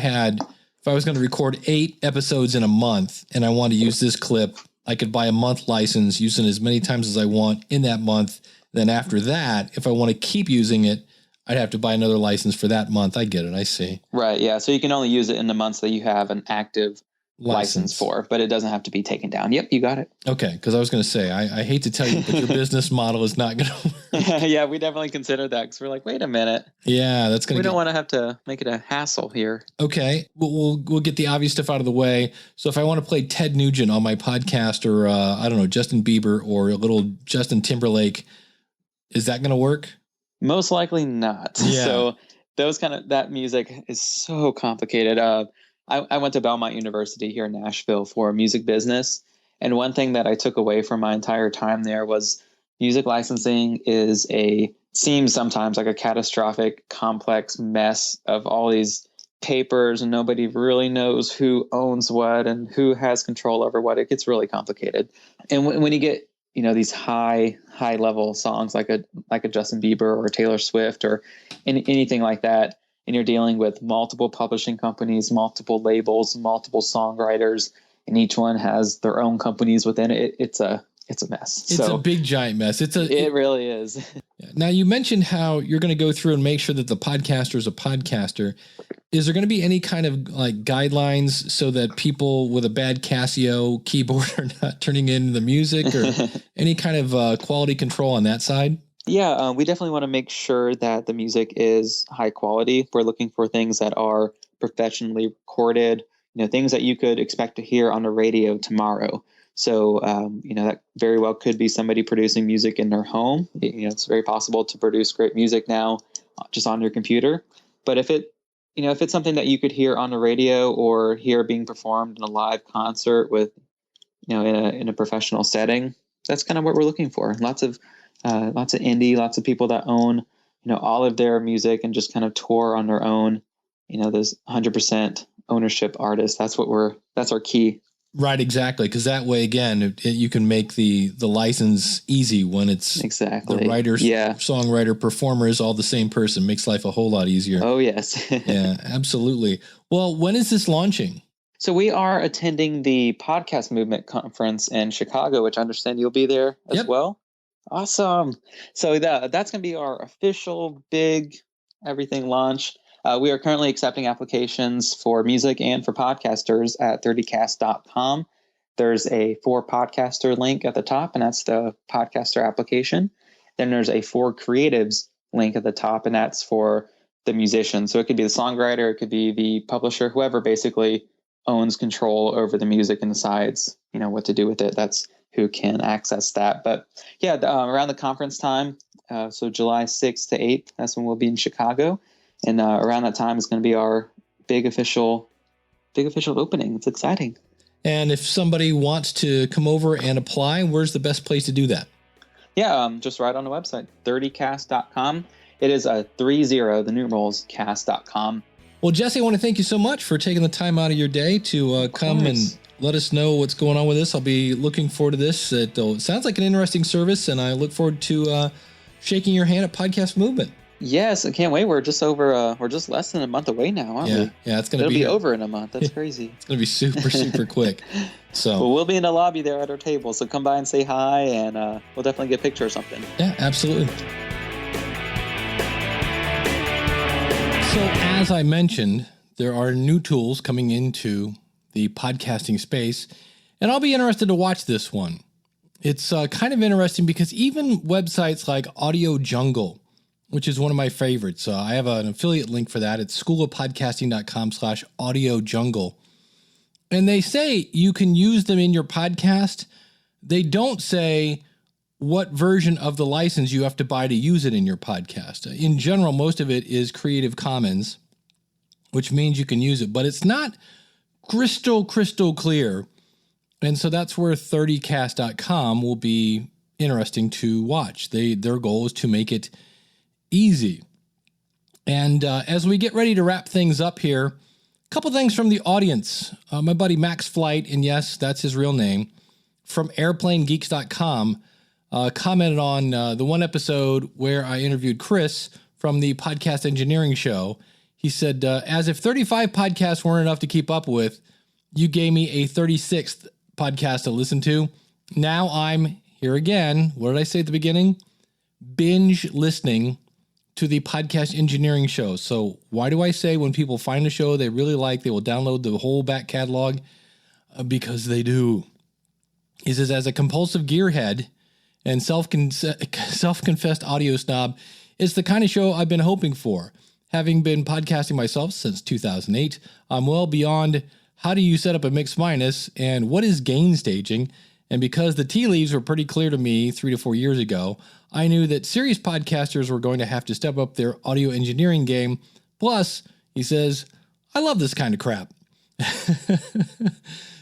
was going to record 8 episodes in a month and I want to use this clip, I could buy a month license, use it as many times as I want in that month. Then after that, if I want to keep using it, I'd have to buy another license for that month. I get it. I see. Right. Yeah. So you can only use it in the months that you have an active license for, but it doesn't have to be taken down. Yep, you got it. Okay, because I was going to say, I hate to tell you, but your business model is not going to work. Yeah, we definitely considered that because we're like, wait a minute. Yeah, that's going to. We don't want to have to make it a hassle here. Okay, we'll get the obvious stuff out of the way. So if I want to play Ted Nugent on my podcast, or I don't know, Justin Bieber or a little Justin Timberlake, is that going to work? Most likely not. Yeah. So that music is so complicated. I went to Belmont University here in Nashville for music business. And one thing that I took away from my entire time there was music licensing seems sometimes like a catastrophic, complex mess of all these papers, and nobody really knows who owns what and who has control over what. It gets really complicated. And when you get, these high level songs like a Justin Bieber or Taylor Swift or anything like that, and you're dealing with multiple publishing companies, multiple labels, multiple songwriters, and each one has their own companies within it. It's a mess. It's a big giant mess. It really is. Now, you mentioned how you're going to go through and make sure that the podcaster is a podcaster. Is there going to be any kind of like guidelines so that people with a bad Casio keyboard are not turning in the music, or any kind of quality control on that side? Yeah, we definitely want to make sure that the music is high quality. We're looking for things that are professionally recorded, things that you could expect to hear on the radio tomorrow. So, that very well could be somebody producing music in their home. It's very possible to produce great music now just on your computer. But if it's something that you could hear on the radio or hear being performed in a live concert with, in a professional setting, that's kind of what we're looking for. Lots of indie, lots of people that own, all of their music and just kind of tour on their own. Those 100% ownership artists. That's our key. Right, exactly. Because that way, again, you can make the license easy when it's exactly the writer, songwriter, performer is all the same person. Makes life a whole lot easier. Oh, yes. Yeah, absolutely. Well, when is this launching? So we are attending the Podcast Movement Conference in Chicago, which I understand you'll be there as well. Awesome. So that's going to be our official big everything launch. We are currently accepting applications for music and for podcasters at 30cast.com. There's a For Podcaster link at the top, and that's the podcaster application. Then there's a For Creatives link at the top, and that's for the musician. So it could be the songwriter, it could be the publisher, whoever basically owns control over the music and decides, what to do with it. That's who can access that. But yeah, around the conference time, so July 6th to 8th, that's when we'll be in Chicago. And around that time is going to be our big official opening. It's exciting. And if somebody wants to come over and apply, where's the best place to do that? Yeah, just right on the website, 30cast.com. It is 30, the numerals, cast.com. Well, Jesse, I want to thank you so much for taking the time out of your day to come and let us know what's going on with this. I'll be looking forward to this. It sounds like an interesting service, and I look forward to shaking your hand at Podcast Movement. Yes, I can't wait. We're just less than a month away now, aren't we? Yeah, it'll be over in a month. That's crazy. It's going to be super, super quick. So well, we'll be in the lobby there at our table. So come by and say hi, and we'll definitely get a picture or something. Yeah, absolutely. So as I mentioned, there are new tools coming into the podcasting space, and I'll be interested to watch this one. It's kind of interesting because even websites like Audio Jungle, which is one of my favorites. I have an affiliate link for that. It's schoolofpodcasting.com/audiojungle. And they say you can use them in your podcast. They don't say what version of the license you have to buy to use it in your podcast. In general, most of it is Creative Commons, which means you can use it, but it's not crystal clear. And so that's where 30cast.com will be interesting to watch. Their goal is to make it easy. And as we get ready to wrap things up here, a couple things from the audience. My buddy Max Flight, and yes, that's his real name, from airplanegeeks.com, commented on the one episode where I interviewed Chris from the Podcast Engineering Show. He said, as if 35 podcasts weren't enough to keep up with, you gave me a 36th podcast to listen to. Now I'm here again. What did I say at the beginning? Binge listening to the Podcast Engineering Show. So why do I say when people find a show they really like, they will download the whole back catalog? Because they do. He says, as a compulsive gearhead and self-confessed audio snob, it's the kind of show I've been hoping for. Having been podcasting myself since 2008, I'm well beyond how do you set up a mix minus and what is gain staging. And because the tea leaves were pretty clear to me 3 to 4 years ago, I knew that serious podcasters were going to have to step up their audio engineering game. Plus, he says, I love this kind of crap.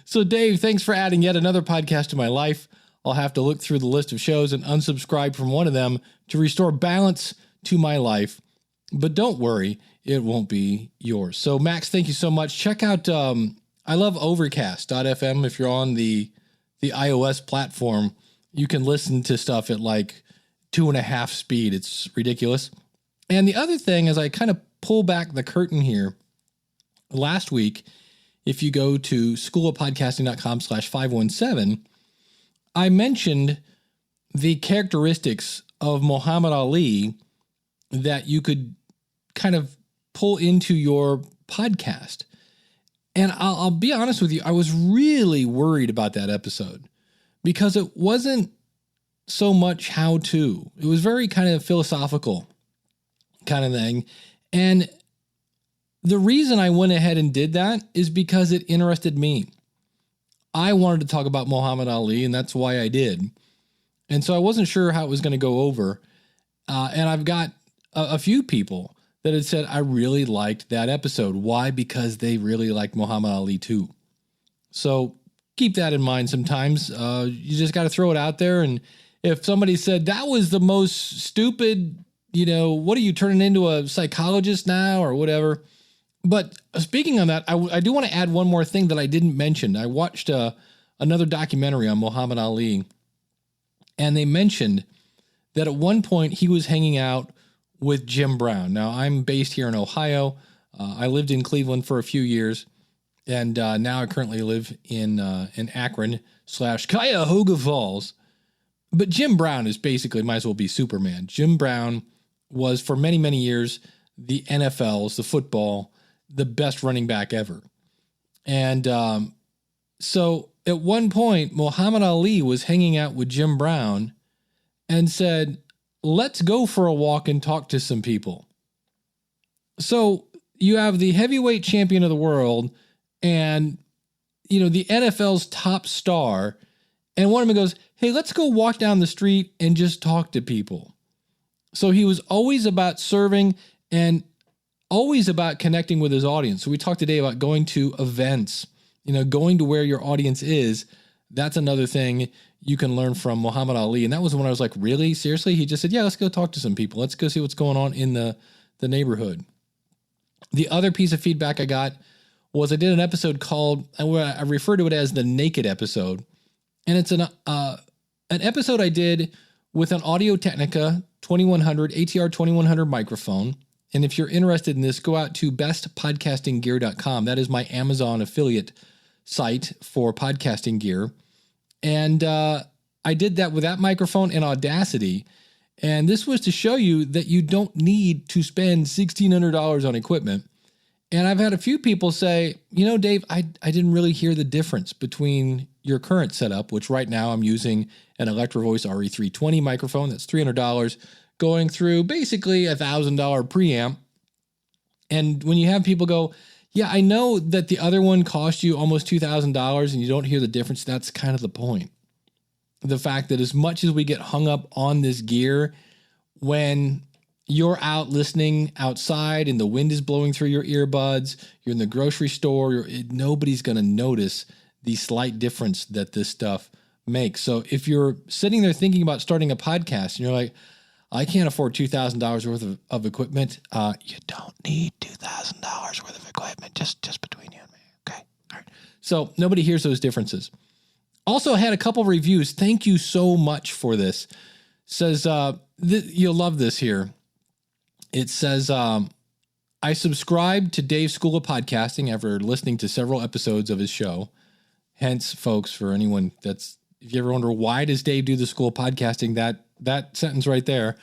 So, Dave, thanks for adding yet another podcast to my life. I'll have to look through the list of shows and unsubscribe from one of them to restore balance to my life. But don't worry, it won't be yours. So, Max, thank you so much. Check out, I love Overcast.fm. If you're on the iOS platform, you can listen to stuff at like 2.5 speed. It's ridiculous. And the other thing, as I kind of pull back the curtain here, last week, if you go to schoolofpodcasting.com/517, I mentioned the characteristics of Muhammad Ali that you could kind of pull into your podcast. And I'll be honest with you, I was really worried about that episode because it wasn't so much how to. It was very kind of philosophical kind of thing. And the reason I went ahead and did that is because it interested me. I wanted to talk about Muhammad Ali, and that's why I did. And so I wasn't sure how it was going to go over. And I've got a few people that had said, I really liked that episode. Why? Because they really like Muhammad Ali too. So keep that in mind sometimes. You just got to throw it out there. And if somebody said, that was the most stupid, what are you turning into a psychologist now or whatever? But speaking on that, I do want to add one more thing that I didn't mention. I watched another documentary on Muhammad Ali, and they mentioned that at one point he was hanging out with Jim Brown. Now, I'm based here in Ohio. I lived in Cleveland for a few years, and now I currently live in Akron / Cuyahoga Falls. But Jim Brown is basically, might as well be Superman. Jim Brown was, for many, many years, the NFL's, the football, the best running back ever. And so at one point, Muhammad Ali was hanging out with Jim Brown and said, let's go for a walk and talk to some people. So you have the heavyweight champion of the world and, the NFL's top star. And one of them goes, hey, let's go walk down the street and just talk to people. So he was always about serving and always about connecting with his audience. So we talked today about going to events, going to where your audience is. That's another thing you can learn from Muhammad Ali. And that was when I was like, really? Seriously? He just said, yeah, let's go talk to some people. Let's go see what's going on in the neighborhood. The other piece of feedback I got was I did an episode called, I refer to it as the Naked episode. And it's an episode I did with an Audio-Technica 2100, ATR 2100 microphone. And if you're interested in this, go out to bestpodcastinggear.com. That is my Amazon affiliate site for podcasting gear. And I did that with that microphone and Audacity. And this was to show you that you don't need to spend $1,600 on equipment. And I've had a few people say, Dave, I didn't really hear the difference between your current setup, which right now I'm using an Electro Voice RE320 microphone. That's $300 going through basically $1,000 preamp. And when you have people go, yeah, I know that the other one cost you almost $2,000 and you don't hear the difference. That's kind of the point. The fact that as much as we get hung up on this gear, when you're out listening outside and the wind is blowing through your earbuds, you're in the grocery store, nobody's going to notice the slight difference that this stuff makes. So if you're sitting there thinking about starting a podcast and you're like, I can't afford $2,000 worth of equipment. You don't need $2,000 worth of equipment, just between you and me. Okay. All right. So nobody hears those differences. Also had a couple reviews. Thank you so much for this. Says, you'll love this here. It says, I subscribed to Dave's School of Podcasting after listening to several episodes of his show. Hence, folks, for anyone if you ever wonder, why does Dave do the School of Podcasting, that sentence right there.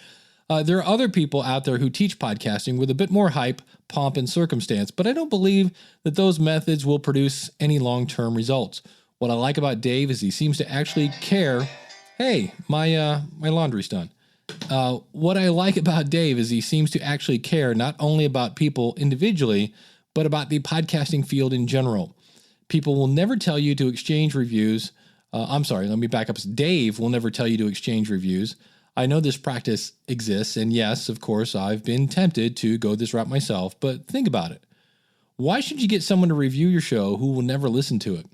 There are other people out there who teach podcasting with a bit more hype, pomp, and circumstance, but I don't believe that those methods will produce any long-term results. What I like about Dave is he seems to actually care. Hey, my laundry's done. What I like about Dave is he seems to actually care not only about people individually, but about the podcasting field in general. People will never tell you to exchange reviews. I'm sorry, let me back up. Dave will never tell you to exchange reviews. I know this practice exists, and yes, of course, I've been tempted to go this route myself, but think about it. Why should you get someone to review your show who will never listen to it?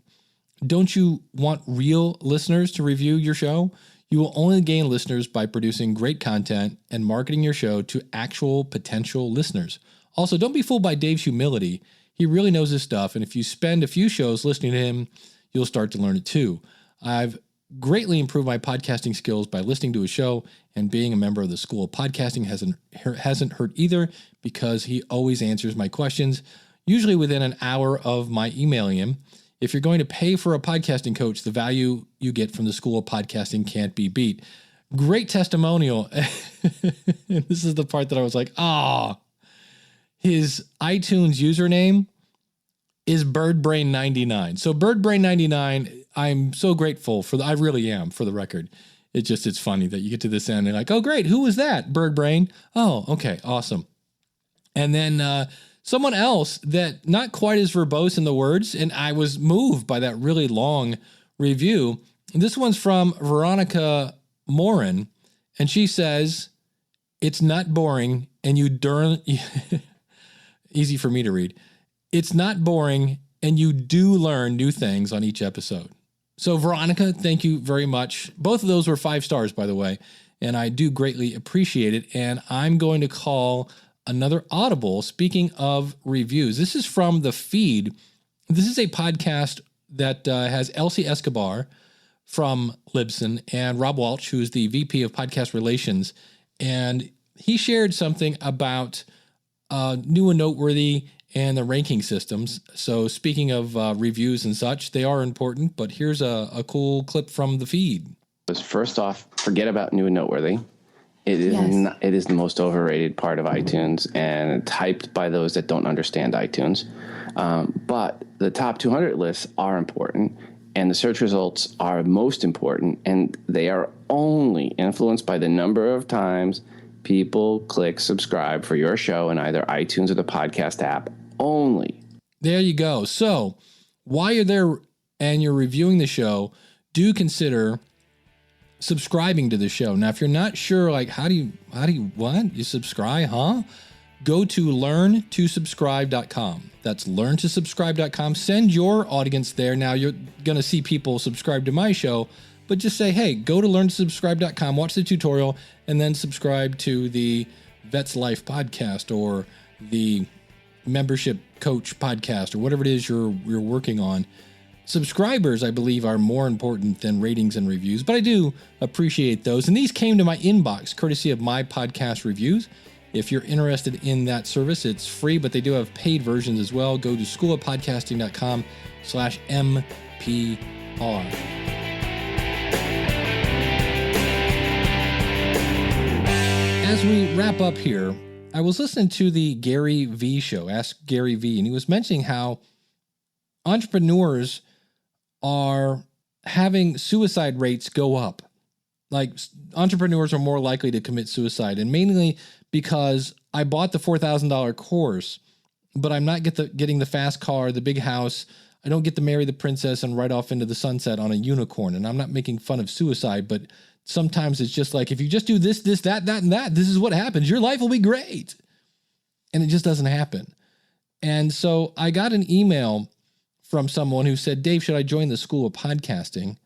Don't you want real listeners to review your show? You will only gain listeners by producing great content and marketing your show to actual potential listeners. Also, don't be fooled by Dave's humility. He really knows his stuff, and if you spend a few shows listening to him, you'll start to learn it too. I've greatly improved my podcasting skills by listening to his show, and being a member of the School of Podcasting hasn't hurt either, because he always answers my questions, usually within an hour of my emailing him. If you're going to pay for a podcasting coach, the value you get from the School of Podcasting can't be beat. Great testimonial. This is the part that I was like, his iTunes username is BirdBrain99. So BirdBrain99, I'm so grateful for I really am, for the record. It's funny that you get to this end and like, oh, great. Who was that? BirdBrain. Oh, okay. Awesome. And then Someone else that not quite as verbose in the words, and I was moved by that really long review. This one's from Veronica Morin, and she says, it's not boring, and you easy for me to read. It's not boring, and you do learn new things on each episode. So Veronica, thank you very much. Both of those were 5 stars, by the way, and I do greatly appreciate it. And I'm going to call another Audible. Speaking of reviews, this is from The Feed. This is a podcast that has Elsie Escobar from Libsyn and Rob Walsh, who is the VP of Podcast Relations. And he shared something about new and noteworthy and the ranking systems. So speaking of reviews and such, they are important, but here's a cool clip from The Feed. First off, forget about new and noteworthy. It is it is the most overrated part of iTunes, and it's hyped by those that don't understand iTunes. But the top 200 lists are important, and the search results are most important, and they are only influenced by the number of times people click subscribe for your show in either iTunes or the podcast app only. There you go. So while you're there and you're reviewing the show, do consider subscribing to the show. Now, if you're not sure, like, how do you what? You subscribe, huh? Go to learntosubscribe.com. That's learntosubscribe.com. Send your audience there. Now, you're going to see people subscribe to my show, but just say, hey, go to learntosubscribe.com, watch the tutorial, and then subscribe to the Vet's Life podcast or the Membership Coach podcast or whatever it is you're working on. Subscribers, I believe, are more important than ratings and reviews, but I do appreciate those. And these came to my inbox courtesy of My Podcast Reviews. If you're interested in that service, it's free, but they do have paid versions as well. Go to schoolofpodcasting.com/MPR. As we wrap up here, I was listening to the Gary V show, Ask Gary V, and he was mentioning how entrepreneurs are having suicide rates go up. Like, entrepreneurs are more likely to commit suicide, and mainly because I bought the $4,000 course, but I'm not getting the fast car, the big house. I don't get to marry the princess and ride off into the sunset on a unicorn. And I'm not making fun of suicide, but sometimes it's just like, if you just do this, that, and that, this is what happens. Your life will be great. And it just doesn't happen. And so I got an email from someone who said, Dave, should I join the School of Podcasting?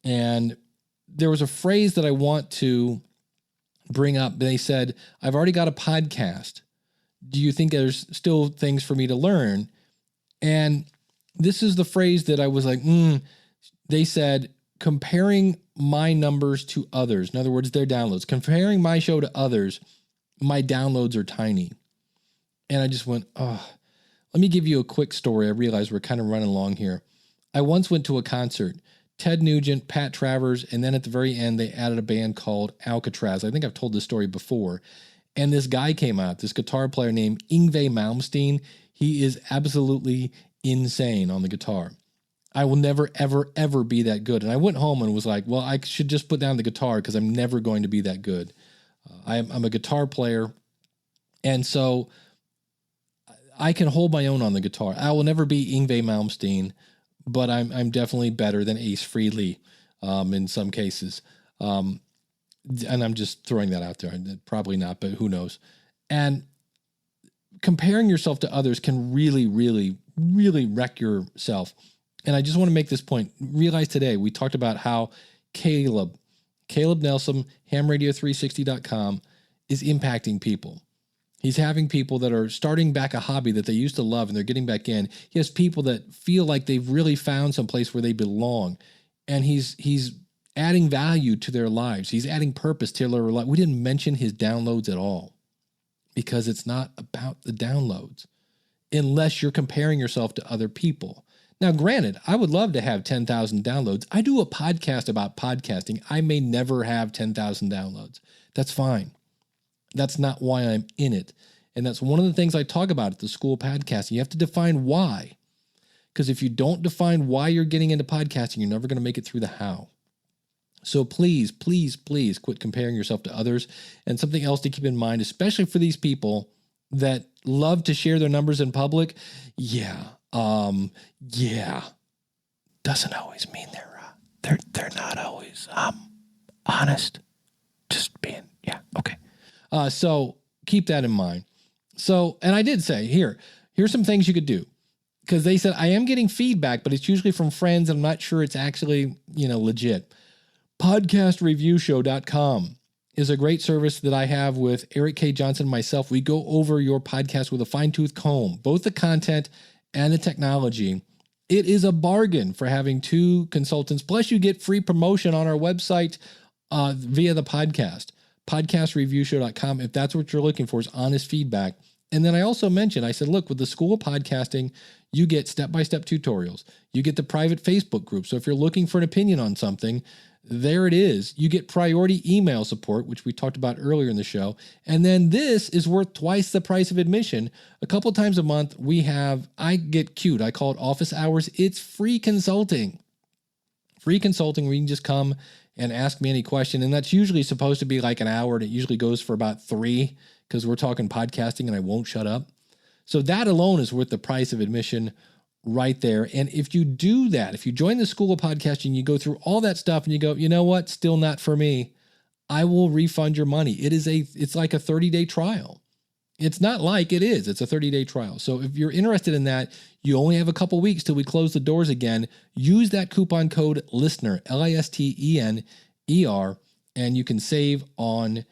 And there was a phrase that I want to bring up. They said, I've already got a podcast. Do you think there's still things for me to learn? And this is the phrase that I was like, They said, comparing my numbers to others. In other words, their downloads. Comparing my show to others, my downloads are tiny. And I just went, let me give you a quick story. I realize we're kind of running along here. I once went to a concert. Ted Nugent, Pat Travers, and then at the very end, they added a band called Alcatraz. I think I've told this story before. And this guy came out, this guitar player named Yngwie Malmsteen. He is absolutely insane on the guitar. I will never, ever, ever be that good. And I went home and was like, well, I should just put down the guitar because I'm never going to be that good. I'm a guitar player. And so I can hold my own on the guitar. I will never be Yngwie Malmsteen, but I'm definitely better than Ace Frehley in some cases. And I'm just throwing that out there. Probably not, but who knows? And comparing yourself to others can really, really, really wreck yourself. And I just want to make this point. Realize today, we talked about how Cale Nelson, hamradio360.com, is impacting people. He's having people that are starting back a hobby that they used to love and they're getting back in. He has people that feel like they've really found some place where they belong. And he's adding value to their lives. He's adding purpose to their life. We didn't mention his downloads at all because it's not about the downloads unless you're comparing yourself to other people. Now, granted, I would love to have 10,000 downloads. I do a podcast about podcasting. I may never have 10,000 downloads. That's fine. That's not why I'm in it. And that's one of the things I talk about at the School of Podcasting. You have to define why. Because if you don't define why you're getting into podcasting, you're never going to make it through the how. So please, please, please quit comparing yourself to others. And something else to keep in mind, especially for these people that love to share their numbers in public, yeah, doesn't always mean they're not always honest. Just being, okay. So keep that in mind. So, and I did say, here's some things you could do. Because they said, I am getting feedback, but it's usually from friends. I'm not sure it's actually, legit. Podcastreviewshow.com is a great service that I have with Eric K. Johnson and myself. We go over your podcast with a fine-tooth comb, both the content and the technology. It is a bargain for having two consultants. Plus, you get free promotion on our website via the podcast. Podcastreviewshow.com, if that's what you're looking for, is honest feedback. And then I also mentioned, I said, look, with the School of Podcasting, you get step-by-step tutorials. You get the private Facebook group. So if you're looking for an opinion on something, there it is. You get priority email support, which we talked about earlier in the show. And then this is worth twice the price of admission. A couple of times a month, I get cute. I call it office hours. It's free consulting. Free consulting where you can just come and ask me any question. And that's usually supposed to be like an hour, and it usually goes for about 3 because we're talking podcasting and I won't shut up. So that alone is worth the price of admission right there. And if you do that, if you join the School of Podcasting, you go through all that stuff and you go, you know what, still not for me, I will refund your money. It's like a 30-day trial. It's not like it is. It's a 30-day trial. So if you're interested in that, you only have a couple weeks till we close the doors again. Use that coupon code LISTENER, LISTENER, and you can save on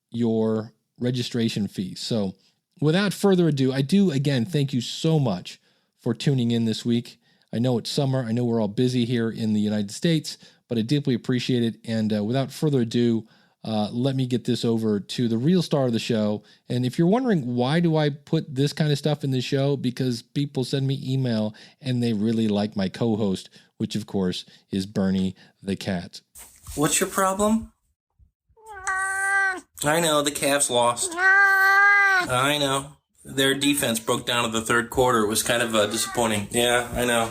your registration fee. So without further ado, I do, again, thank you so much for tuning in this week. I know it's summer. I know we're all busy here in the United States, but I deeply appreciate it. And without further ado, let me get this over to the real star of the show. And if you're wondering, why do I put this kind of stuff in the show? Because people send me email and they really like my co-host, which of course is Bernie the cat. What's your problem? I know, the Cavs lost. I know. Their defense broke down in the third quarter. It was kind of disappointing. Yeah, I know.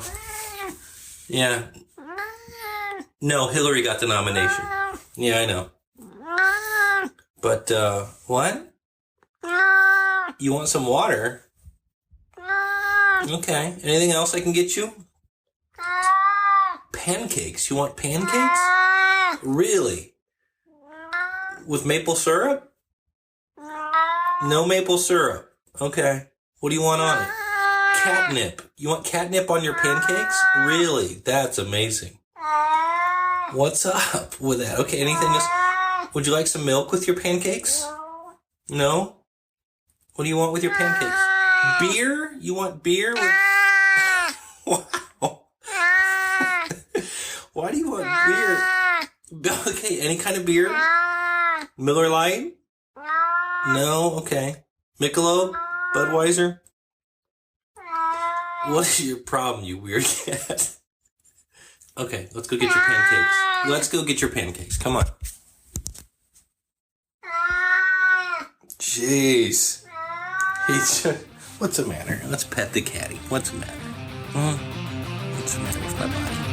Yeah. No, Hillary got the nomination. Yeah, I know. But, what? You want some water? Okay. Anything else I can get you? Pancakes. You want pancakes? Really? With maple syrup? No maple syrup. Okay. What do you want on it? Catnip. You want catnip on your pancakes? Really? That's amazing. What's up with that? Okay, anything else? Would you like some milk with your pancakes? No? What do you want with your pancakes? Beer? You want beer with... Wow. Why do you want beer? Okay, any kind of beer? Miller Lite? No? Okay. Michelob? Budweiser? What is your problem, you weird cat? Okay, let's go get your pancakes. Let's go get your pancakes. Come on. Jeez. What's the matter? Let's pet the catty. What's the matter? What's the matter with my body?